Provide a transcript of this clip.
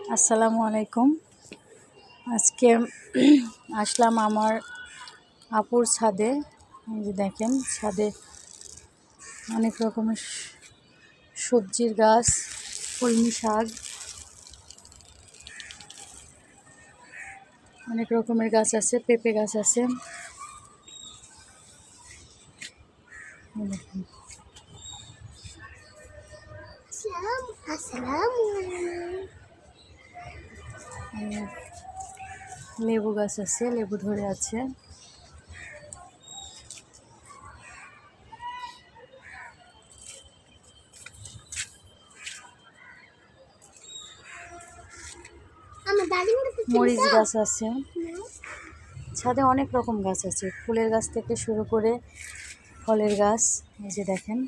আসসালামু আলাইকুম। আজকে আসলাম আমার আপুর ছাদে। এই যে দেখেন, ছাদে অনেক রকমের সবজির গাছ, কলমি শাক, অনেক রকমের গাছ আছে, পেঁপে গাছ আছে। লেবু গাছ আছে, লেবু ধরে আছে। মরিচ গাছ আছে। ছাদে অনেক রকম গাছ আছে, ফুলের গাছ থেকে শুরু করে ফলের গাছ। এই যে দেখেন,